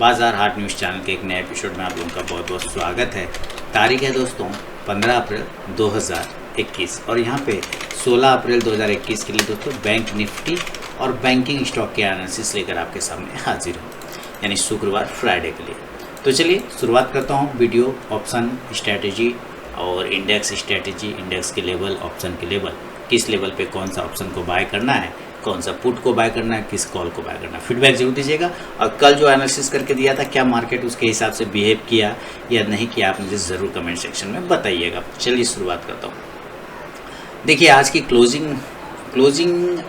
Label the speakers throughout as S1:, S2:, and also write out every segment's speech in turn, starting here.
S1: बाजार हाट news channel के एक नए एपिसोड में आप लोगों का बहुत बहुत स्वागत है। तारीख है दोस्तों 15 अप्रैल 2021 और यहाँ पे 16 अप्रैल 2021 के लिए दोस्तों बैंक निफ्टी और बैंकिंग स्टॉक के एनालिसिस लेकर आपके सामने हाजिर हूँ, यानी शुक्रवार फ्राइडे के लिए। तो चलिए शुरुआत करता हूँ वीडियो ऑप्शन स्ट्रैटेजी और इंडेक्स स्ट्रैटेजी, इंडेक्स के लेवल, ऑप्शन के लेवल, किस लेवल पे कौन सा ऑप्शन को बाय करना है, कौन सा पुट को बाय करना है, किस कॉल को बाय करना है। फीडबैक जरूर दीजिएगा और कल जो एनालिसिस करके दिया था क्या मार्केट उसके हिसाब से बिहेव किया या नहीं किया, आप मुझे ज़रूर कमेंट सेक्शन में बताइएगा। चलिए शुरुआत करता हूँ। देखिए आज की क्लोजिंग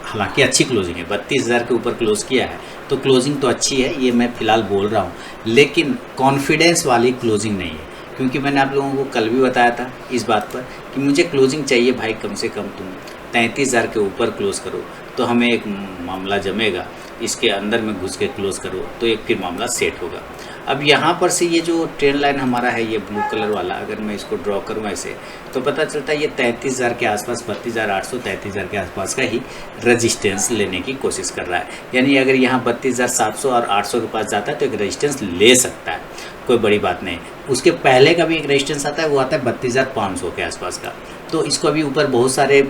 S1: हालांकि अच्छी क्लोजिंग है, 32,000 के ऊपर क्लोज किया है तो क्लोजिंग तो अच्छी है, ये मैं फ़िलहाल बोल रहा हूँ, लेकिन कॉन्फिडेंस वाली क्लोजिंग नहीं है। क्योंकि मैंने आप लोगों को कल भी बताया था इस बात पर कि मुझे क्लोजिंग चाहिए भाई, कम से कम तुम 33,000 के ऊपर क्लोज करो तो हमें एक मामला जमेगा, इसके अंदर में घुस के क्लोज करो तो एक फिर मामला सेट होगा। अब यहाँ पर से ये जो ट्रेंड लाइन हमारा है, ये ब्लू कलर वाला, अगर मैं इसको ड्रॉ करूँ ऐसे तो पता चलता है ये 33,000 के आसपास, 32,800 33,000 के आसपास का ही रेजिस्टेंस लेने की कोशिश कर रहा है। यानी अगर यहाँ 32,700 और 800 के पास जाता है तो एक रेजिस्टेंस ले सकता है, कोई बड़ी बात नहीं। उसके पहले का भी एक रेजिस्टेंस आता है, वो आता है 32,500 के आसपास का। तो इसको अभी ऊपर बहुत सारे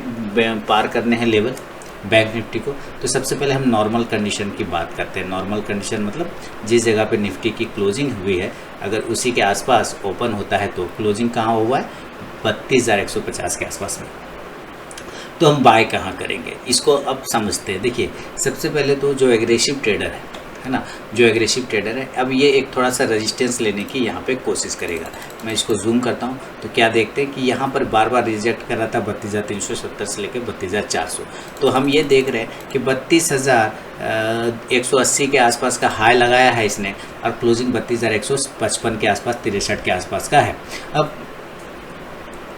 S1: पार करने हैं लेवल बैंक निफ्टी को। तो सबसे पहले हम नॉर्मल कंडीशन की बात करते हैं। नॉर्मल कंडीशन मतलब जिस जगह पे निफ्टी की क्लोजिंग हुई है, अगर उसी के आसपास ओपन होता है तो क्लोजिंग कहाँ हुआ है, 32,150 के आसपास में, तो हम बाय कहाँ करेंगे इसको अब समझते हैं। देखिए सबसे पहले तो जो एग्रेसिव ट्रेडर है ना, जो एग्रेसिव ट्रेडर है, अब ये एक थोड़ा सा रेजिस्टेंस लेने की यहाँ पे कोशिश करेगा। मैं इसको जूम करता हूँ तो क्या देखते हैं कि यहाँ पर बार बार रिजेक्ट कर रहा था 32,370 से लेकर 32,400। तो हम ये देख रहे हैं कि 32,180 के आसपास का हाई लगाया है इसने और क्लोजिंग 32,155 के आसपास, 63 के आसपास का है। अब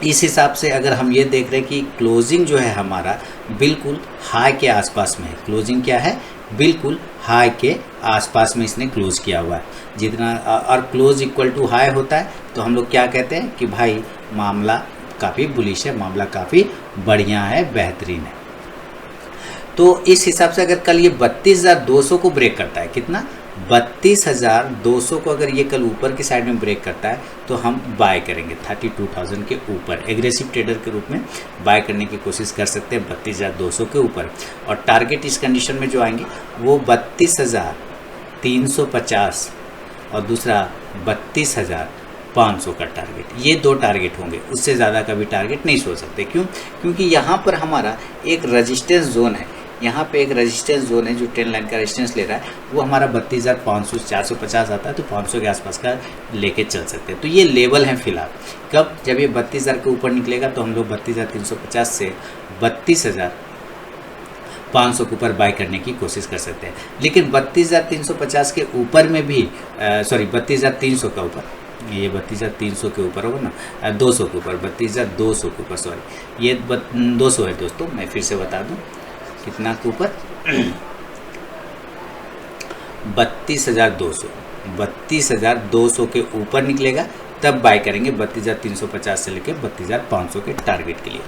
S1: इस हिसाब से अगर हम ये देख रहे हैं कि क्लोजिंग जो है हमारा बिल्कुल हाई के आसपास में है, क्लोजिंग क्या है, बिल्कुल हाई के आसपास में इसने क्लोज किया हुआ है। जितना और क्लोज इक्वल टू हाई होता है तो हम लोग क्या कहते हैं कि भाई मामला काफ़ी बुलिश है, मामला काफ़ी बढ़िया है, बेहतरीन है। तो इस हिसाब से अगर कल ये 32,200 को ब्रेक करता है, कितना, 32,200 को अगर ये कल ऊपर की साइड में ब्रेक करता है तो हम बाय करेंगे 32,000 के ऊपर। एग्रेसिव ट्रेडर के रूप में बाय करने की कोशिश कर सकते हैं 32,200 के ऊपर। और टारगेट इस कंडीशन में जो आएंगे वो 32,350 और दूसरा 32,500 का टारगेट, ये दो टारगेट होंगे, उससे ज़्यादा का भी टारगेट नहीं सोच सकते। क्यों? क्योंकि यहाँ पर हमारा एक रेजिस्टेंस जोन है, यहाँ पे एक रेजिस्टेंस जोन है जो ट्रेंड लाइन का रेजिस्टेंस ले रहा है, वो हमारा 32,500 450 आता है तो 500 के आसपास का लेके चल सकते हैं। तो ये लेवल है फिलहाल। कब? जब ये 32,000 के ऊपर निकलेगा तो हम लोग 32,350 से 32,500 के ऊपर बाय करने की कोशिश कर सकते हैं। लेकिन 32,350 के ऊपर में भी 32,300 का ऊपर, ये 32,300 के ऊपर होगा ना, 200 के ऊपर, 32,200 के ऊपर, सॉरी ये 200 है दोस्तों, मैं फिर से बता दूँ कितना के ऊपर 32,200 के ऊपर निकलेगा तब बाय करेंगे 32,350 से लेकर 32,500 के टारगेट के लिए।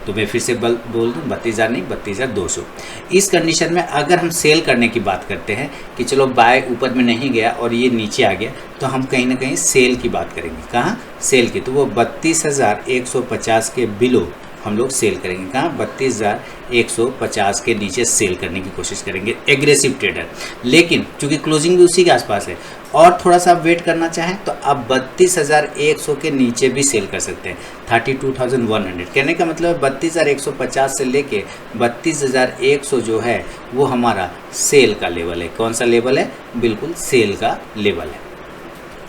S1: तो मैं फिर से बोल दूँ 32,000 नहीं, 32,200। इस कंडीशन में अगर हम सेल करने की बात करते हैं कि चलो बाय ऊपर में नहीं गया और ये नीचे आ गया तो हम कहीं ना कहीं सेल की बात करेंगे। कहाँ सेल की? तो वो 32,150 के बिलो हम लोग सेल करेंगे। कहाँ? 32,150 के नीचे सेल करने की कोशिश करेंगे एग्रेसिव ट्रेडर। लेकिन चूंकि क्लोजिंग भी उसी के आसपास है और थोड़ा सा वेट करना चाहें तो आप 32,100 के नीचे भी सेल कर सकते हैं, 32,100। कहने का मतलब 32,150 से लेके 32,100 जो है वो हमारा सेल का लेवल है। कौन सा लेवल है? बिल्कुल सेल का लेवल है।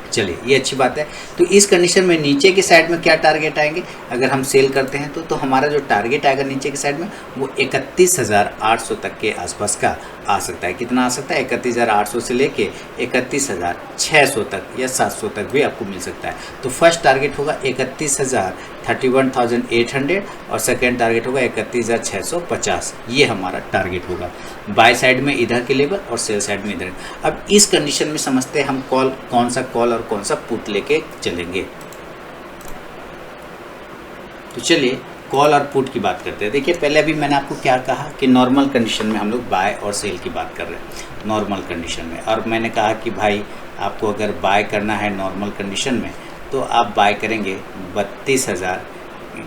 S1: चलिए ये अच्छी बात है। तो इस कंडीशन में नीचे की साइड में क्या टारगेट आएंगे अगर हम सेल करते हैं तो हमारा जो टारगेट आएगा नीचे की साइड में वो 31,800 तक के आसपास का आ सकता है। कितना आ सकता है? 31,800 से लेके 31,600 तक या 700 तक भी आपको मिल सकता है। तो फर्स्ट टारगेट होगा 31,800 और सेकेंड टारगेट होगा 31,650। ये हमारा टारगेट होगा बाय साइड में इधर के लेवल और सेल साइड में इधर। अब इस कंडीशन में समझते हैं हम कौन सा कॉल और कौन सा पुट लेके चलेंगे। तो चलिए कॉल और पुट की बात करते हैं। देखिए पहले अभी मैंने आपको क्या कहा कि नॉर्मल कंडीशन में हम लोग बाय और सेल की बात कर रहे हैं, नॉर्मल कंडीशन में। और मैंने कहा कि भाई आपको अगर बाय करना है नॉर्मल कंडीशन में तो आप बाय करेंगे 32,000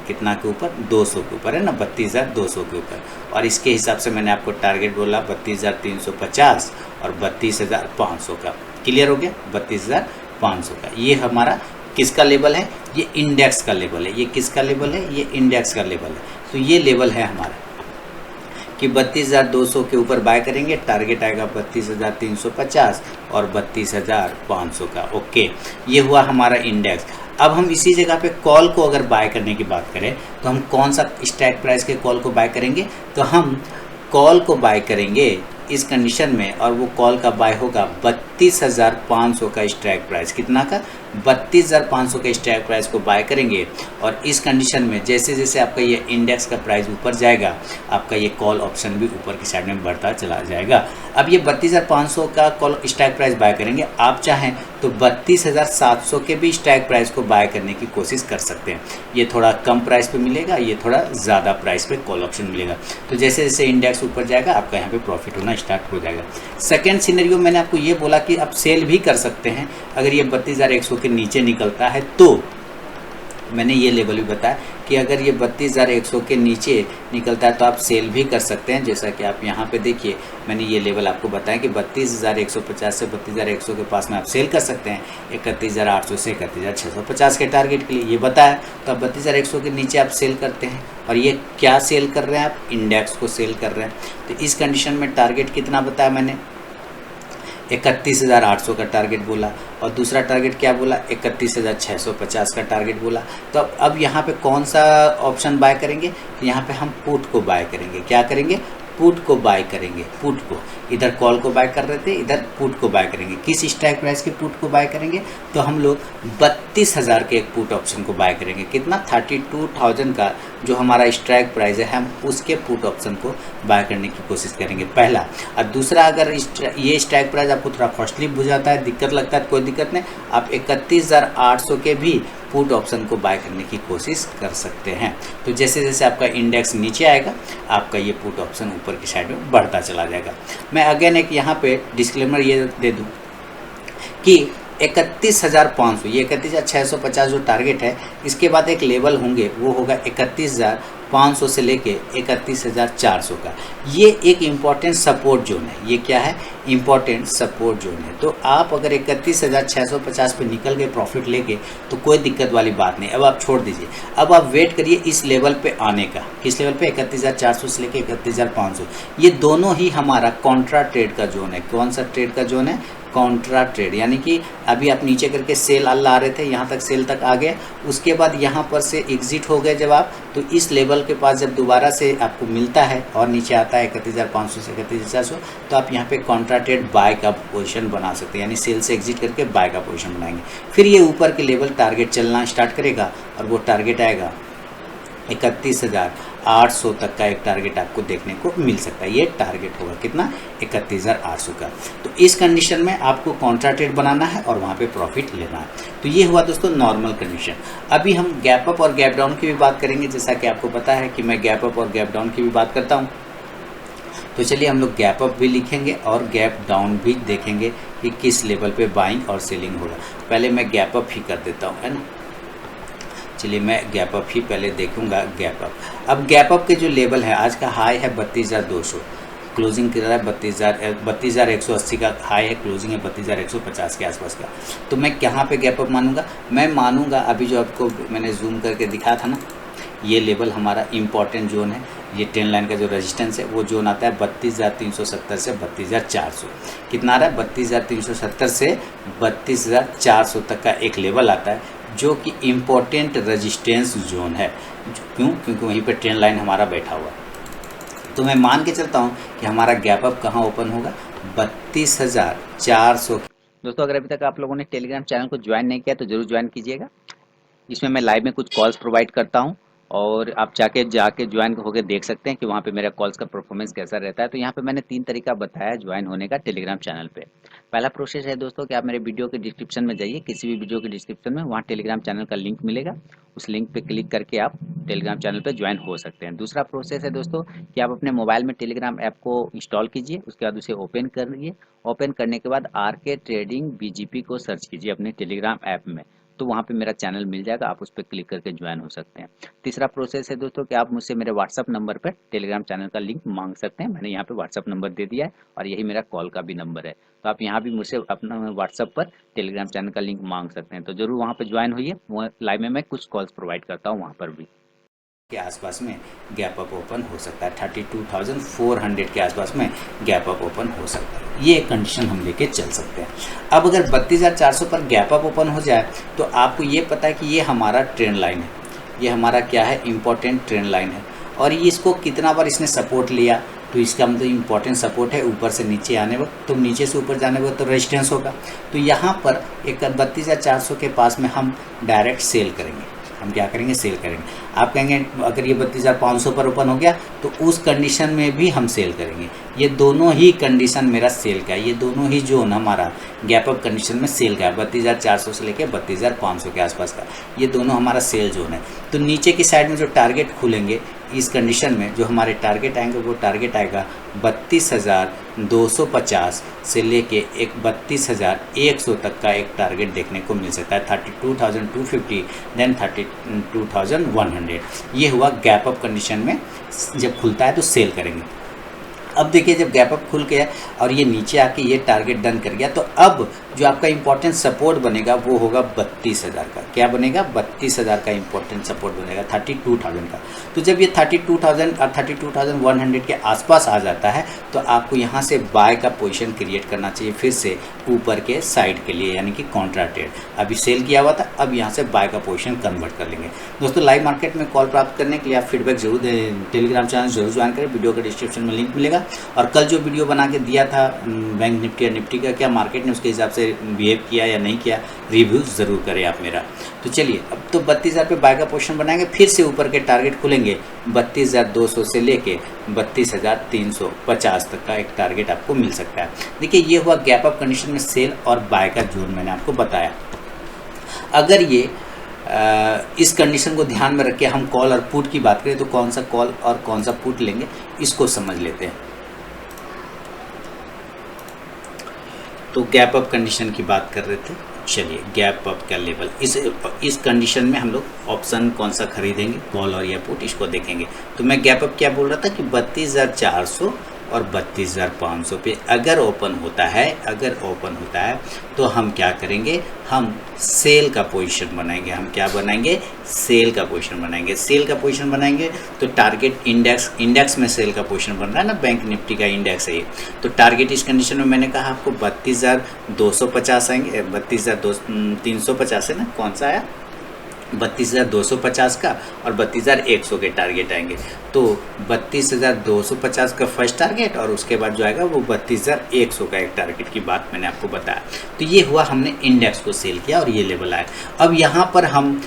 S1: कितना के ऊपर, 200 के ऊपर, है ना, 32,200 के ऊपर। और इसके हिसाब से मैंने आपको टारगेट बोला 32,350 और 32,500 का। क्लियर हो गया, 32,500 का। ये हमारा किसका लेवल है, ये इंडेक्स का लेवल है। ये किसका लेवल है, ये इंडेक्स का लेवल है। तो ये लेवल है हमारा कि 32,200 के ऊपर बाय करेंगे, टारगेट आएगा 32,350 और 32,500 का। ओके, ये हुआ हमारा इंडेक्स। अब हम इसी जगह पे कॉल को अगर बाय करने की बात करें तो हम कौन सा स्ट्राइक प्राइस के कॉल को बाय करेंगे, तो हम कॉल को बाय करेंगे इस कंडीशन में, और वो कॉल का बाय होगा 32,500 का स्ट्राइक प्राइस। कितना का, 32,500 के स्ट्राइक प्राइस को बाय करेंगे। और इस कंडीशन में जैसे जैसे आपका ये इंडेक्स का प्राइस ऊपर जाएगा, आपका ये कॉल ऑप्शन भी ऊपर की साइड में बढ़ता चला जाएगा। अब ये 32,500 का कॉल स्ट्राइक प्राइस बाय करेंगे। आप चाहें तो 32,700 के भी स्ट्राइक प्राइस को बाय करने की कोशिश कर सकते हैं। ये थोड़ा कम प्राइस पे मिलेगा, ये थोड़ा ज़्यादा प्राइस पे कॉल ऑप्शन मिलेगा। तो जैसे जैसे इंडेक्स ऊपर जाएगा आपका यहाँ पे प्रॉफिट होना स्टार्ट हो जाएगा। सेकेंड सिनेरियो मैंने आपको ये बोला कि आप सेल भी कर सकते हैं अगर ये 32,100 के नीचे निकलता है। तो मैंने ये लेवल भी बताया कि अगर ये 32,100 के नीचे निकलता है तो आप सेल भी कर सकते हैं। जैसा कि आप यहाँ पे देखिए, मैंने ये लेवल आपको बताया कि 32,150 से 32,100 के पास में आप सेल कर सकते हैं, 31,800 से 31,650 के टारगेट के लिए ये बताया। तो आप 32,100 के नीचे आप सेल करते हैं। और ये क्या सेल कर रहे हैं, आप इंडेक्स को सेल कर रहे हैं। तो इस कंडीशन में टारगेट कितना बताया मैंने, 31,800 का टारगेट बोला। और दूसरा टारगेट क्या बोला, 31,650 का टारगेट बोला। तो अब यहाँ पे कौन सा ऑप्शन बाय करेंगे, तो यहाँ पे हम पुट को बाय करेंगे। क्या करेंगे, पुट को बाय करेंगे। पुट को, इधर कॉल को बाय कर रहे थे, इधर पुट को बाय करेंगे। किस स्ट्राइक प्राइस के पुट को बाय करेंगे, तो हम लोग 32,000 के एक पुट ऑप्शन को बाय करेंगे। कितना, 32,000 का जो हमारा स्ट्राइक प्राइस है, हम उसके पुट ऑप्शन को बाय करने की कोशिश करेंगे, पहला। और दूसरा, अगर ये स्ट्राइक प्राइस आपको थोड़ा कॉस्टली बुझाता है, दिक्कत लगता है, कोई दिक्कत नहीं, आप 31,800 के भी पुट ऑप्शन को बाय करने की कोशिश कर सकते हैं। तो जैसे जैसे आपका इंडेक्स नीचे आएगा, आपका ये पुट ऑप्शन ऊपर की साइड में बढ़ता चला जाएगा। मैं अगेन एक यहाँ पे डिस्क्लेमर ये दे दूँ कि 31,500, ये 31,650 जो टारगेट है, इसके बाद एक लेवल होंगे, वो होगा 31,500 से लेके 31,400 का। ये एक इम्पॉर्टेंट सपोर्ट जोन है। ये क्या है, इम्पॉर्टेंट सपोर्ट जोन है। तो आप अगर 31,650 पे निकल गए प्रॉफिट लेके तो कोई दिक्कत वाली बात नहीं। अब आप छोड़ दीजिए, अब आप वेट करिए इस लेवल पे आने का। किस लेवल पे, 31,400 से लेके 31,500। ये दोनों ही हमारा कॉन्ट्रा ट्रेड का जोन है। कौन सा ट्रेड का जोन है, कॉन्ट्रा ट्रेड। यानी कि अभी आप नीचे करके सेल ला रहे थे, यहाँ तक सेल तक आ गए, उसके बाद यहाँ पर से एग्जिट हो गए जब आप, तो इस लेवल के पास जब दोबारा से आपको मिलता है और नीचे आता है 31,500 से 31,400, तो आप यहाँ पे कॉन्ट्रा ट्रेड बाय का पोजीशन बना सकते हैं। यानी सेल से एग्जिट करके बाय का पोजीशन बनाएंगे। फिर ये ऊपर के लेवल टारगेट चलना स्टार्ट करेगा और वो टारगेट आएगा 31,800 तक का। एक टारगेट आपको देखने को मिल सकता है। ये टारगेट होगा कितना, 31,800 का। तो इस कंडीशन में आपको कॉन्ट्रा ट्रेड बनाना है और वहाँ पे प्रॉफिट लेना है। तो ये हुआ दोस्तों नॉर्मल कंडीशन। अभी हम गैप अप और गैप डाउन की भी बात करेंगे। जैसा कि आपको पता है कि मैं गैप अप और गैप डाउन की भी बात करता हूँ। तो चलिए हम लोग गैप अप भी लिखेंगे और गैप डाउन भी देखेंगे कि किस लेवल पे बाइंग और सेलिंग होगा। पहले मैं गैप अप ही कर देता हूँ, है ना। चलिए मैं गैप अप ही पहले देखूंगा, गैप अप। अब गैप अप के जो लेवल है, आज का हाई है 32,200, क्लोजिंग कर रहा है 32,180 का हाई है, क्लोजिंग है 32,150 के आसपास का। तो मैं कहाँ पे गैप अप मानूंगा, मैं मानूंगा अभी जो आपको मैंने जूम करके दिखाया था ना, ये लेवल हमारा इम्पॉर्टेंट जोन है। ये 10 लाइन का जो रेजिस्टेंस है वो जोन आता है 32,370 से 32,400। कितना आ रहा है, 32,370 से 32,400 तक का एक लेवल आता है जो कि इम्पोर्टेंट रेजिस्टेंस जोन है। क्यों, क्योंकि वहीं पे ट्रेंड लाइन हमारा बैठा हुआ है। तो मैं मान के चलता हूँ कि हमारा गैप अप कहाँ ओपन होगा, 32,400। दोस्तों अगर अभी तक आप लोगों ने टेलीग्राम चैनल को ज्वाइन नहीं किया तो जरूर ज्वाइन कीजिएगा। इसमें मैं लाइव में कुछ कॉल्स प्रोवाइड करता हूँ और आप जाके ज्वाइन होकर देख सकते हैं कि वहाँ पे मेरा कॉल्स का परफॉर्मेंस कैसा रहता है। तो यहाँ पे मैंने 3 तरीका बताया ज्वाइन होने का टेलीग्राम चैनल पे। पहला प्रोसेस है दोस्तों कि आप मेरे वीडियो के डिस्क्रिप्शन में जाइए, किसी भी वीडियो के डिस्क्रिप्शन में वहाँ टेलीग्राम चैनल का लिंक मिलेगा। उस लिंक पे क्लिक करके आप टेलीग्राम चैनल पे ज्वाइन हो सकते हैं। दूसरा प्रोसेस है दोस्तों कि आप अपने मोबाइल में टेलीग्राम ऐप को इंस्टॉल कीजिए, उसके बाद उसे ओपन करिए। ओपन करने के बाद आरके ट्रेडिंग बीजीपी को सर्च कीजिए अपने टेलीग्राम ऐप में, तो वहाँ पे मेरा चैनल मिल जाएगा, आप उस पर क्लिक करके ज्वाइन हो सकते हैं। तीसरा प्रोसेस है दोस्तों कि आप मुझसे मेरे व्हाट्सअप नंबर पर टेलीग्राम चैनल का लिंक मांग सकते हैं। मैंने यहाँ पे व्हाट्सअप नंबर दे दिया है और यही मेरा कॉल का भी नंबर है। तो आप यहाँ भी मुझसे अपना व्हाट्सअप पर टेलीग्राम चैनल का लिंक मांग सकते हैं। तो जरूर वहाँ पर ज्वाइन होइए, वो लाइव में मैं कुछ कॉल्स प्रोवाइड करता हूँ वहाँ पर भी। के आसपास में गैप अप ओपन हो सकता है, 32,400 के आसपास में गैप अप ओपन हो सकता है। ये एक कंडीशन हम लेके चल सकते हैं। अब अगर 32,400 पर गैप अप ओपन हो जाए तो आपको ये पता है कि ये हमारा ट्रेंड लाइन है, ये हमारा क्या है, इम्पोर्टेंट ट्रेंड लाइन है। और ये इसको कितना बार इसने सपोर्ट लिया तो इसका मतलब इम्पोर्टेंट सपोर्ट है ऊपर से नीचे आने वक्त, तो नीचे से ऊपर जाने वक्त तो रेजिस्टेंस होगा। तो यहाँ पर एक 32,400 के पास में हम डायरेक्ट सेल करेंगे। हम क्या करेंगे, सेल करेंगे। आप कहेंगे अगर ये 32,500 पर ओपन हो गया तो उस कंडीशन में भी हम सेल करेंगे। ये दोनों ही कंडीशन मेरा सेल का है, ये दोनों ही जोन हमारा गैप अप कंडीशन में सेल का है, 32,400 से लेकर 32,500 के आसपास का, ये दोनों हमारा सेल जोन है। तो नीचे की साइड में जो टारगेट खुलेंगे इस कंडीशन में, जो हमारे टारगेट आएंगे वो टारगेट आएगा 32,250 से लेके एक 32,100 तक का एक टारगेट देखने को मिल सकता है। 32,250 देन 32,100, ये हुआ गैप अप कंडीशन में जब खुलता है तो सेल करेंगे। अब देखिए जब गैप अप खुल गया और ये नीचे आके ये टारगेट डन कर गया, तो अब जो आपका इंपॉर्टेंट सपोर्ट बनेगा वो होगा 32,000 का। क्या बनेगा, 32,000 का इंपॉर्टेंट सपोर्ट बनेगा 32,000 का। तो जब ये 32,000 और 32,100 के आसपास आ जाता है तो आपको यहाँ से बाय का पोजीशन क्रिएट करना चाहिए फिर से ऊपर के साइड के लिए, यानी कि कॉन्ट्रा ट्रेड। अभी सेल किया हुआ था, अब यहाँ से बाय का पोजीशन कन्वर्ट कर लेंगे। दोस्तों लाइव मार्केट में कॉल प्राप्त करने के लिए आप फीडबैक जरूर दें, टेलीग्राम चैनल जरूर ज्वाइन करें, वीडियो का डिस्क्रिप्शन में लिंक मिलेगा। और कल जो वीडियो बना के दिया था बैंक निफ्टी और निफ्टी का, क्या मार्केट ने उसके हिसाब से बिहेव किया या नहीं किया, रिव्यू ज़रूर करें आप मेरा। तो चलिए अब तो 32,000 पे बाय का पोजीशन बनाएंगे, फिर से ऊपर के टारगेट खुलेंगे 32,200 से लेके 32,350 तक का एक टारगेट आपको मिल सकता है। देखिए ये हुआ गैप अप कंडीशन में सेल और बाय का जोन मैंने आपको बताया। अगर ये इस कंडीशन को ध्यान में रख के हम कॉल और पुट की बात करें तो कौन सा कॉल और कौन सा पुट लेंगे इसको समझ लेते हैं। तो गैप अप कंडीशन की बात कर रहे थे, चलिए गैप अप का लेवल, इस कंडीशन में हम लोग ऑप्शन कौन सा खरीदेंगे, कॉल और या पुट, इसको देखेंगे। तो मैं गैप अप क्या बोल रहा था कि 32,400 और 32,500 पे अगर ओपन होता है तो हम क्या करेंगे, हम सेल का पोजीशन बनाएंगे। हम क्या बनाएंगे, सेल का पोजीशन बनाएंगे। सेल का पोजीशन बनाएंगे तो टारगेट इंडेक्स में सेल का पोजीशन बन रहा है ना, बैंक निफ्टी का इंडेक्स है ये। तो टारगेट इस कंडीशन में मैंने कहा आपको 32,250 आएंगे, 32,350 है ना, कौन सा आया, 32,250 का और 32,100 के टारगेट आएंगे। तो 32,250 का फर्स्ट टारगेट और उसके बाद जो आएगा वो 32,100 का एक टारगेट की बात मैंने आपको बताया। तो ये हुआ, हमने इंडेक्स को सेल किया और ये लेवल आया। अब यहाँ पर हम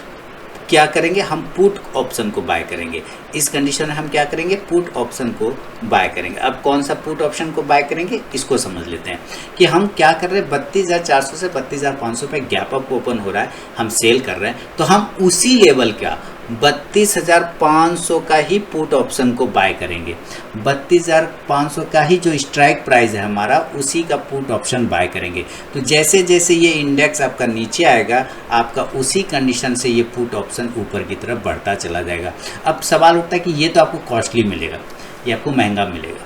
S1: क्या करेंगे, हम पुट ऑप्शन को बाय करेंगे। इस कंडीशन में हम क्या करेंगे, पुट ऑप्शन को बाय करेंगे। अब कौन सा पुट ऑप्शन को बाय करेंगे इसको समझ लेते हैं कि हम क्या कर रहे हैं, 32,400 से 32,500 पे गैप अप ओपन हो रहा है, हम सेल कर रहे हैं, तो हम उसी लेवल का 32,500 का ही पुट ऑप्शन को बाय करेंगे। 32,500 का ही जो स्ट्राइक प्राइस है हमारा, उसी का पुट ऑप्शन बाय करेंगे। तो जैसे जैसे ये इंडेक्स आपका नीचे आएगा, आपका उसी कंडीशन से ये पुट ऑप्शन ऊपर की तरफ बढ़ता चला जाएगा। अब सवाल उठता है कि ये तो आपको कॉस्टली मिलेगा, ये आपको महंगा मिलेगा,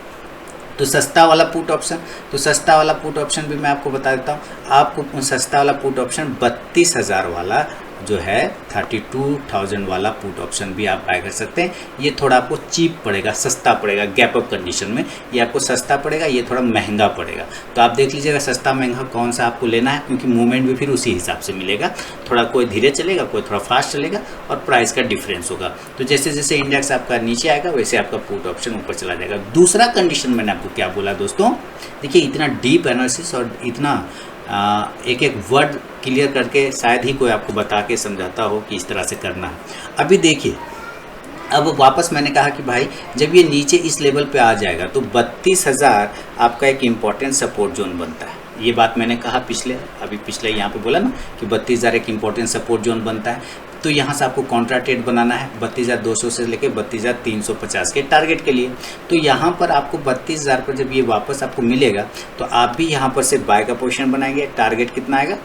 S1: तो सस्ता वाला पुट ऑप्शन, तो सस्ता वाला पुट ऑप्शन भी मैं आपको बता देता हूँ। आपको सस्ता वाला पुट ऑप्शन 32,000 वाला जो है 32,000 वाला पुट ऑप्शन भी आप बाय कर सकते हैं। ये थोड़ा आपको चीप पड़ेगा, सस्ता पड़ेगा गैप अप कंडीशन में, ये आपको सस्ता पड़ेगा, ये थोड़ा महंगा पड़ेगा। तो आप देख लीजिएगा सस्ता महंगा कौन सा आपको लेना है, क्योंकि मूवमेंट भी फिर उसी हिसाब से मिलेगा। थोड़ा कोई धीरे चलेगा, कोई थोड़ा फास्ट चलेगा और प्राइस का डिफरेंस होगा। तो जैसे जैसे इंडेक्स आपका नीचे आएगा वैसे आपका पुट ऑप्शन ऊपर चला जाएगा। दूसरा कंडीशन मैंने आपको क्या बोला दोस्तों, देखिए इतना डीप एनालिसिस और इतना एक एक वर्ड क्लियर करके शायद ही कोई आपको बता के समझाता हो कि इस तरह से करना है। अभी देखिए अब वापस मैंने कहा कि भाई जब ये नीचे इस लेवल पे आ जाएगा तो 32,000 आपका एक इम्पॉर्टेंट सपोर्ट जोन बनता है। ये बात मैंने कहा पिछले यहाँ पे बोला ना कि 32,000 एक इम्पॉर्टेंट सपोर्ट जोन बनता है। तो यहाँ से आपको कॉन्ट्रा ट्रेड बनाना है 32,200 से लेके 32,350 के टारगेट के लिए। तो यहाँ पर आपको 32,000 पर जब ये वापस आपको मिलेगा तो आप भी यहाँ पर से बाय का पोजीशन बनाएंगे। टारगेट कितना आएगा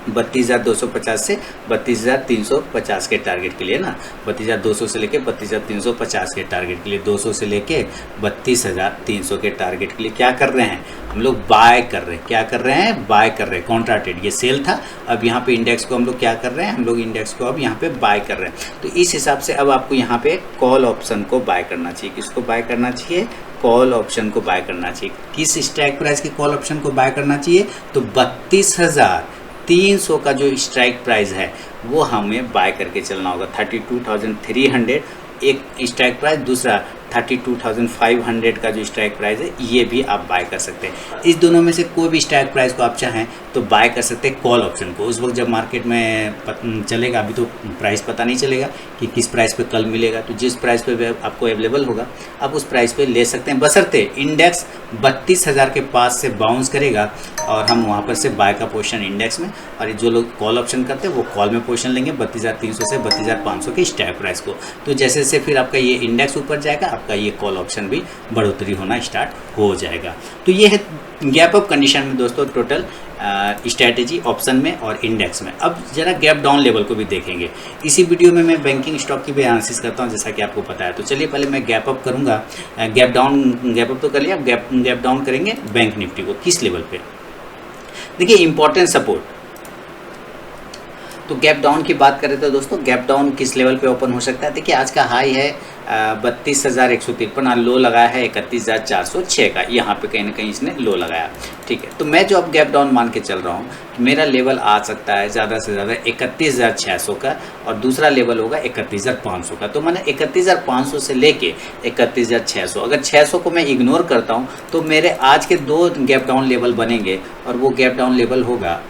S1: 32,250 से 32,350 के टारगेट के लिए ना, 32,200 से लेके 32,350 के टारगेट के लिए, 200 से लेके 32,300 के टारगेट के लिए क्या कर रहे हैं हम लोग, बाय कर रहे हैं। क्या कर रहे हैं, बाय कर रहे हैं। कॉन्ट्रा ट्रेड ये सेल था, अब यहाँ पे इंडेक्स को हम लोग क्या कर रहे हैं, हम लोग इंडेक्स को अब यहाँ पे बाय कर रहे हैं। तो इस हिसाब से अब आपको यहाँ पे कॉल ऑप्शन को बाय करना चाहिए। किसको बाय करना चाहिए, कॉल ऑप्शन को बाय करना चाहिए। किस स्ट्राइक प्राइस के कॉल ऑप्शन को बाय करना चाहिए, तो 32,300 का जो स्ट्राइक प्राइस है वो हमें बाय करके चलना होगा। 32,300 एक स्ट्राइक प्राइस, दूसरा 32,500 का जो स्ट्राइक प्राइस है ये भी आप बाय कर सकते हैं। इस दोनों में से कोई भी स्ट्राइक प्राइस को आप चाहें तो बाय कर सकते हैं कॉल ऑप्शन को। उस वक्त जब मार्केट में चलेगा, अभी तो प्राइस पता नहीं चलेगा कि किस प्राइस पे कल मिलेगा, तो जिस प्राइस पे आपको अवेलेबल होगा आप उस प्राइस पे ले सकते हैं, बशर्ते इंडेक्स 32,000 के पास से बाउंस करेगा और हम वहाँ पर से बाय का पोजीशन इंडेक्स में, और जो लोग कॉल ऑप्शन करते हैं वो कॉल में पोजीशन लेंगे 32,300 से 32,500 के स्ट्राइक प्राइस को। तो जैसे जैसे फिर आपका ये इंडेक्स ऊपर जाएगा आपका ये कॉल ऑप्शन भी बढ़ोतरी होना स्टार्ट हो जाएगा। तो ये है गैप अप कंडीशन में दोस्तों टोटल स्ट्रैटेजी ऑप्शन में और इंडेक्स में। अब जरा गैप डाउन लेवल को भी देखेंगे। इसी वीडियो में मैं बैंकिंग स्टॉक की भी एनालिसिस करता हूं जैसा कि आपको पता है। तो चलिए पहले मैं गैप अप करूंगा, गैप अप तो कर लिया, गैप डाउन करेंगे बैंक निफ्टी को किस लेवल पे। देखिए इंपॉर्टेंट सपोर्ट, तो गैप डाउन की बात करें तो दोस्तों गैप डाउन किस लेवल पे ओपन हो सकता है। देखिए आज का हाई है 32,153 और लो लगाया है 31,406 का, यहाँ पे कहीं ना कहीं इसने लो लगाया, ठीक है। तो मैं जो अब गैप डाउन मान के चल रहा हूँ मेरा लेवल आ सकता है ज़्यादा से ज़्यादा 31,600 का और दूसरा लेवल होगा 31,500 का। तो मैंने 31,500 से लेके 31,600, अगर 600 को मैं इग्नोर करता हूँ तो मेरे आज के दो गैप डाउन लेवल बनेंगे और वो गैप डाउन लेवल होगा,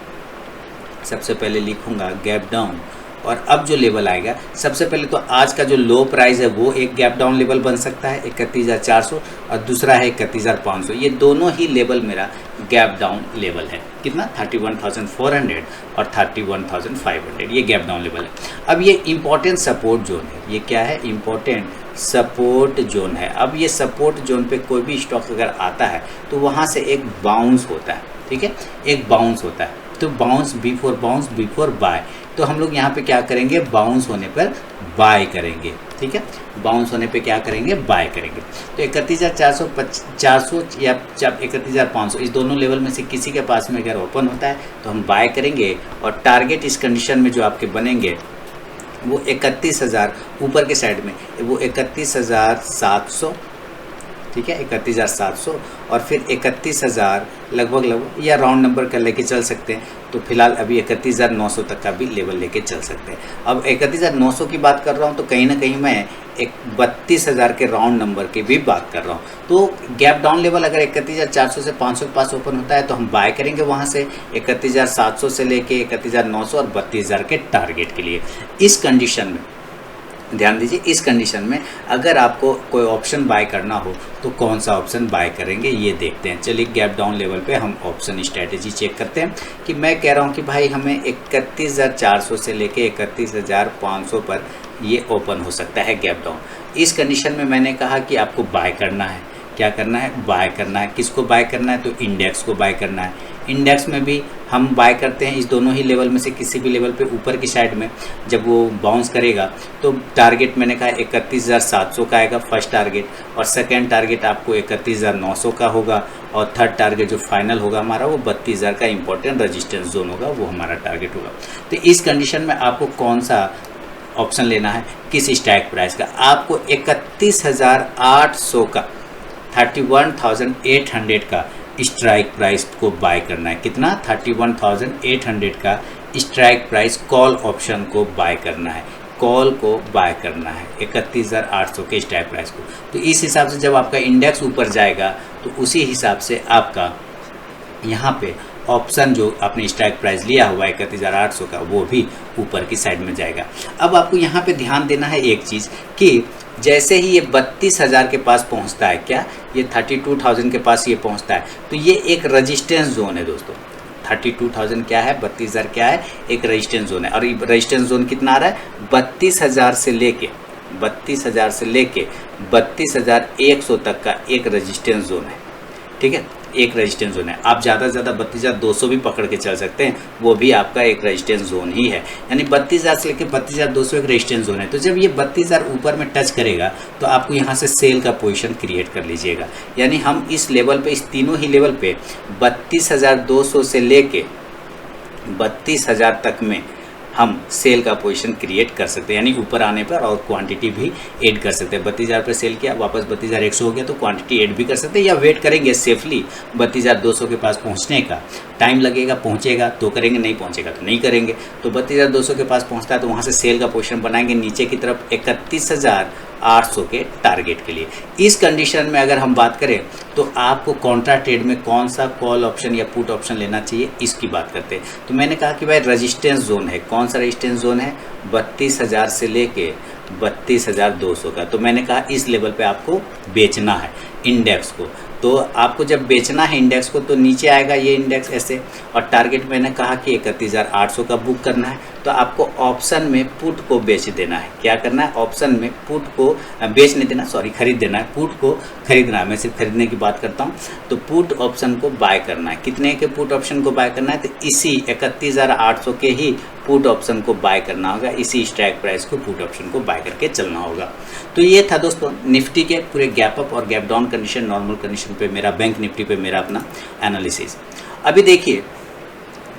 S1: सबसे पहले लिखूंगा गैप डाउन और अब जो लेवल आएगा सबसे पहले तो आज का जो लो प्राइस है वो एक गैप डाउन लेवल बन सकता है 31,400 और दूसरा है 31,500। ये दोनों ही लेवल मेरा गैप डाउन लेवल है। कितना 31,400 और 31,500 ये गैप डाउन लेवल है। अब ये इम्पोर्टेंट सपोर्ट जोन है, ये क्या है, इम्पोर्टेंट सपोर्ट जोन है। अब ये सपोर्ट जोन पे कोई भी स्टॉक अगर आता है तो वहाँ से एक बाउंस होता है, ठीक है, एक बाउंस होता है। तो बाउंस बिफोर बाय, तो हम लोग यहाँ पे क्या करेंगे, बाउंस होने पर बाय करेंगे, ठीक है, बाउंस होने पे क्या करेंगे, बाय करेंगे। तो 31,400 या 31,500 इस दोनों लेवल में से किसी के पास में अगर ओपन होता है तो हम बाय करेंगे और टारगेट इस कंडीशन में जो आपके बनेंगे वो 31,000 ऊपर के साइड में वो 31,700, ठीक है, 31,700 और फिर 31,000 लगभग या राउंड नंबर कर लेके चल सकते हैं। तो फिलहाल अभी 31,900 तक का भी लेवल लेके चल सकते हैं। अब 31,900 की बात कर रहा हूँ तो कहीं ना कहीं मैं 32,000 के राउंड नंबर की भी बात कर रहा हूँ। तो गैप डाउन लेवल अगर 31,400 से 500 के पास ओपन होता है तो हम बाय करेंगे वहाँ से 31,700 से लेके 31,900 और 32,000 के टारगेट के लिए। इस कंडीशन में ध्यान दीजिए, इस कंडीशन में अगर आपको कोई ऑप्शन बाय करना हो तो कौन सा ऑप्शन बाय करेंगे ये देखते हैं। चलिए गैप डाउन लेवल पे हम ऑप्शन स्ट्रैटेजी चेक करते हैं कि मैं कह रहा हूँ कि भाई हमें 31,400 से लेके 31,500 पर ये ओपन हो सकता है गैप डाउन। इस कंडीशन में मैंने कहा कि आपको बाय करना है, क्या करना है, बाय करना है। किसको बाय करना है, तो इंडेक्स को बाय करना है। इंडेक्स में भी हम बाय करते हैं इस दोनों ही लेवल में से किसी भी लेवल पे ऊपर की साइड में जब वो बाउंस करेगा तो टारगेट मैंने कहा 31,700 का आएगा फर्स्ट टारगेट और सेकंड टारगेट आपको 31,900 का होगा और थर्ड टारगेट जो फाइनल होगा हमारा वो 32,000 का इंपॉर्टेंट रजिस्टेंस जोन होगा, वो हमारा टारगेट होगा। तो इस कंडीशन में आपको कौन सा ऑप्शन लेना है, किस स्ट्राइक प्राइस का, आपको 31,800 का 31,800 का स्ट्राइक प्राइस को बाय करना है। कितना 31,800 का स्ट्राइक प्राइस कॉल ऑप्शन को बाय करना है, कॉल को बाय करना है 31,800 के स्ट्राइक प्राइस को। तो इस हिसाब से जब आपका इंडेक्स ऊपर जाएगा तो उसी हिसाब से आपका यहाँ पे ऑप्शन जो आपने स्ट्राइक प्राइस लिया हुआ है 31,800 का, वो भी ऊपर की साइड में जाएगा। अब आपको यहाँ पे ध्यान देना है एक चीज़ कि जैसे ही ये 32,000 के पास पहुँचता है, क्या ये 32,000 के पास ये पहुँचता है, तो ये एक रजिस्टेंस जोन है दोस्तों। 32,000 क्या है, 32,000 क्या है, एक रेजिस्टेंस जोन है। और ये रेजिस्टेंस जोन कितना आ रहा है, 32,000 से लेके 32,100 तक का एक रेजिस्टेंस जोन है। ठीक है, एक रेजिस्टेंस जोन है। आप ज़्यादा से ज़्यादा 32,200 भी पकड़ के चल सकते हैं, वो भी आपका एक रेजिस्टेंस जोन ही है। यानी 32,000 से लेकर 32,200 एक रेजिस्टेंस जोन है। तो जब ये 32,000 ऊपर में टच करेगा तो आपको यहाँ से सेल का पोजीशन क्रिएट कर लीजिएगा। यानी हम इस लेवल पे, इस तीनों ही लेवल पे 32,200 से लेके 32,000 तक में हम सेल का पोजीशन क्रिएट कर सकते हैं। यानी ऊपर आने पर और क्वांटिटी भी ऐड कर सकते हैं। 32,000 पे सेल किया, वापस 32,100 हो गया तो क्वांटिटी ऐड भी कर सकते हैं, या वेट करेंगे सेफली 32,200 के पास पहुंचने का। टाइम लगेगा, पहुंचेगा तो करेंगे, नहीं पहुंचेगा तो नहीं करेंगे। तो 32,200 के पास पहुंचता है तो वहां से सेल का पोजीशन बनाएंगे नीचे की तरफ 31,800 के टारगेट के लिए। इस कंडीशन में अगर हम बात करें तो आपको कॉन्ट्रा ट्रेड में कौन सा कॉल ऑप्शन या पुट ऑप्शन लेना चाहिए, इसकी बात करते हैं। तो मैंने कहा कि भाई रेजिस्टेंस जोन है। कौन सा रेजिस्टेंस जोन है, 32,000 से लेके 32,200 का। तो मैंने कहा इस लेवल पे आपको बेचना है इंडेक्स को। तो आपको जब बेचना है इंडेक्स को तो नीचे आएगा ये इंडेक्स ऐसे, और टारगेट मैंने कहा कि 31,800 का बुक करना है। तो आपको ऑप्शन में पुट को बेच देना है। क्या करना है, ऑप्शन में पुट को बेच नहीं देना, सॉरी खरीद देना है, पुट को खरीदना है। मैं सिर्फ खरीदने की बात करता हूँ। तो पुट ऑप्शन को बाय करना है। कितने के पुट ऑप्शन को बाय करना है, तो इसी 31,800 के ही पुट ऑप्शन को बाय करना होगा। इसी स्ट्राइक प्राइस को पुट ऑप्शन को बाय करके चलना होगा। तो ये था दोस्तों निफ्टी के पूरे गैप अप और gap down condition, normal condition पे मेरा, बैंक निफ्टी पे मेरा अपना एनालिसिस। अभी देखिए,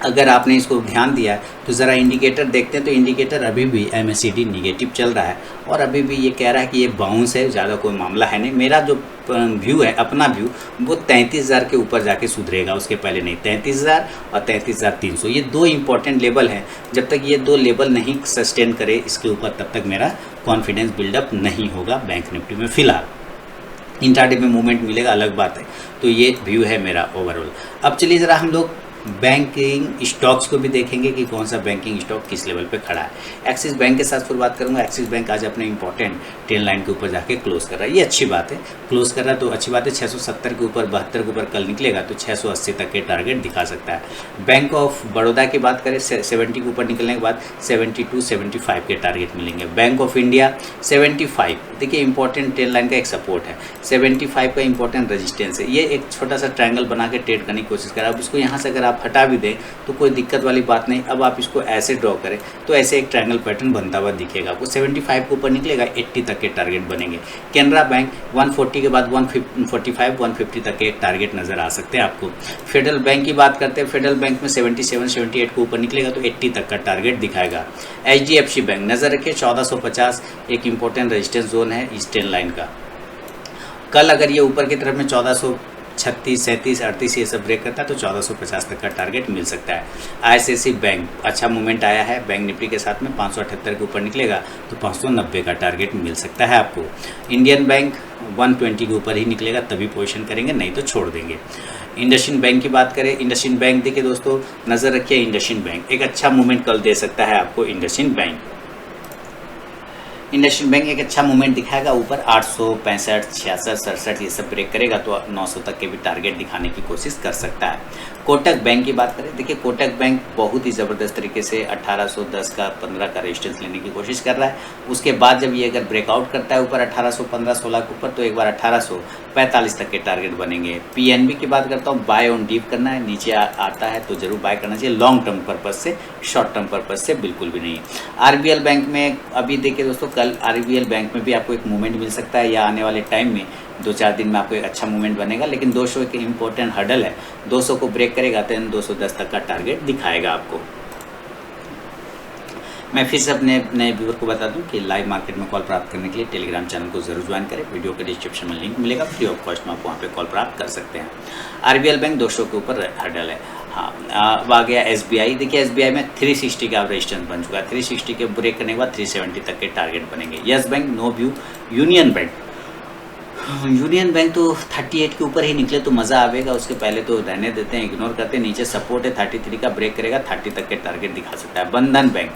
S1: अगर आपने इसको ध्यान दिया तो ज़रा इंडिकेटर देखते हैं। तो इंडिकेटर अभी भी MACD निगेटिव चल रहा है और अभी भी ये कह रहा है कि ये बाउंस है, ज़्यादा कोई मामला है नहीं। मेरा जो व्यू है, अपना व्यू, वो 33,000 के ऊपर जाके सुधरेगा, उसके पहले नहीं। 33,000 और 33,300 ये दो इंपॉर्टेंट लेवल हैं। जब तक ये दो लेवल नहीं सस्टेन करे इसके ऊपर, तब तक मेरा कॉन्फिडेंस बिल्डअप नहीं होगा बैंक निफ्टी में। फिलहाल इंट्राडे में मूवमेंट मिलेगा, अलग बात है। तो ये व्यू है मेरा ओवरऑल। अब चलिए ज़रा हम लोग बैंकिंग स्टॉक्स को भी देखेंगे कि कौन सा बैंकिंग स्टॉक किस लेवल पे खड़ा है। एक्सिस बैंक के साथ फिर बात करूंगा। एक्सिस बैंक आज अपने इंपॉर्टेंट ट्रेंड लाइन के ऊपर जाके क्लोज कर रहा है, ये अच्छी बात है। क्लोज कर रहा है तो अच्छी बात है। 670 के ऊपर, 72 के ऊपर कल निकलेगा तो 680 तक के टारगेट दिखा सकता है। बैंक ऑफ बड़ौदा की बात करें, 70 के ऊपर निकलने के बाद 72, 75 के टारगेट मिलेंगे। बैंक ऑफ इंडिया 75, देखिए इंपॉर्टेंट ट्रेंड लाइन का एक सपोर्ट है। 75 का इंपॉर्टेंट रेजिस्टेंस है। ये एक छोटा सा ट्रायंगल बना के ट्रेड करने की कोशिश करें। अब इसको यहाँ से अगर आप हटा भी दें तो कोई दिक्कत वाली बात नहीं। अब आप इसको ऐसे ड्रॉ करें तो ऐसे एक ट्रायंगल पैटर्न बनता हुआ दिखेगा आपको। 75 के ऊपर निकलेगा, 80 तक के टारगेट बनेंगे। कैनरा बैंक 140 के बाद 145, 150 तक के टारगेट नजर आ सकते हैं आपको। फेडरल बैंक की बात करते हैं। फेडरल बैंक में 77, 78 के ऊपर निकलेगा तो 80 तक का टारगेट दिखाएगा। HDFC बैंक नजर रखिए, 1450 एक इंपॉर्टेंट रेजिस्टेंस जोन है इस ट्रेंड लाइन का। कल अगर ये ऊपर की तरफ में 1436, 37, 38 ये सब ब्रेक करता है तो 1450 तक का टारगेट मिल सकता है। ICICI बैंक अच्छा मूवमेंट आया है बैंक निफ्टी के साथ में, 578 के ऊपर निकलेगा तो 590 का टारगेट मिल सकता है आपको। इंडियन बैंक 120 के ऊपर ही निकलेगा तभी पोजीशन करेंगे, नहीं तो छोड़ देंगे। इंडसइंड बैंक की बात करें, इंडसइंड बैंक देखिए दोस्तों, नज़र रखिए इंडसइंड बैंक एक अच्छा मूवमेंट कल दे सकता है आपको। इंडसइंड बैंक एक अच्छा मूवमेंट दिखाएगा ऊपर। 865, 66, 67 ये सब ब्रेक करेगा तो 900 तक के भी टारगेट दिखाने की कोशिश कर सकता है। कोटक बैंक की बात करें, देखिए कोटक बैंक बहुत ही ज़बरदस्त तरीके से 1810 का 15 का रेजिस्टेंस लेने की कोशिश कर रहा है। उसके बाद जब ये अगर ब्रेकआउट करता है ऊपर 1815, 16 के ऊपर तो एक बार 1845 तक के टारगेट बनेंगे। PNB की बात करता हूँ, बाय ऑन डीप करना है, नीचे आता है तो जरूर बाय करना चाहिए, लॉन्ग टर्म पर्पज से, शॉर्ट टर्म पर्पज से बिल्कुल भी नहीं। RBL बैंक में अभी देखिए दोस्तों, कल RBL बैंक में भी आपको एक मूवमेंट मिल सकता है, या आने वाले टाइम में 2-4 दिन में आपको एक अच्छा मूवमेंट बनेगा। लेकिन 200 एक इंपॉर्टेंट हर्डल है, 200 को ब्रेक करेगा तो 210 तक का टारगेट दिखाएगा आपको। मैं फिर से अपने नए व्यूअर को बता दूं कि लाइव मार्केट में कॉल प्राप्त करने के लिए टेलीग्राम चैनल को जरूर ज्वाइन करें। वीडियो के डिस्क्रिप्शन में लिंक मिलेगा, फ्री ऑफ कॉस्ट में आप वहाँ पे कॉल प्राप्त कर सकते हैं। RBL बैंक 200 के ऊपर हर्डल है। हाँ, अब आ गया SBI। देखिए SBI में 360 का रेजिस्टेंस बन चुका है। 360 के ब्रेक करने के बाद 370 तक के टारगेट बनेंगे। Yes Bank no view. यूनियन बैंक यूनियन बैंक तो 38 के ऊपर ही निकले तो मज़ा आवेगा, उसके पहले तो रहने देते हैं, इग्नोर करते हैं। नीचे सपोर्ट है 33 का, ब्रेक करेगा 30 तक के टारगेट दिखा सकता है। बंधन बैंक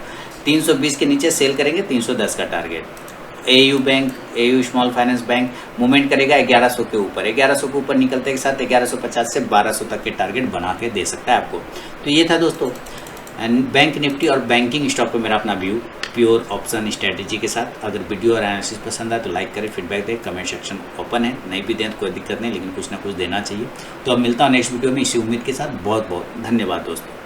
S1: 320 के नीचे सेल करेंगे, 310 का target. AU bank, AU small finance bank movement करेगा 1100 के ऊपर, 1100 के ऊपर निकलते के साथ 1150 से 1200 तक के टारगेट बना के दे सकता है आपको। तो ये था दोस्तों बैंक निफ्टी और बैंकिंग स्टॉक पे मेरा अपना व्यू प्योर ऑप्शन स्ट्रेटेजी के साथ। अगर वीडियो और एनालिसिस पसंद आए तो लाइक करें, फीडबैक दें, कमेंट सेक्शन ओपन है, नहीं भी दें तो कोई दिक्कत नहीं, लेकिन कुछ ना कुछ देना चाहिए। तो अब मिलता हूँ नेक्स्ट वीडियो में इसी उम्मीद के साथ। बहुत बहुत धन्यवाद दोस्तों।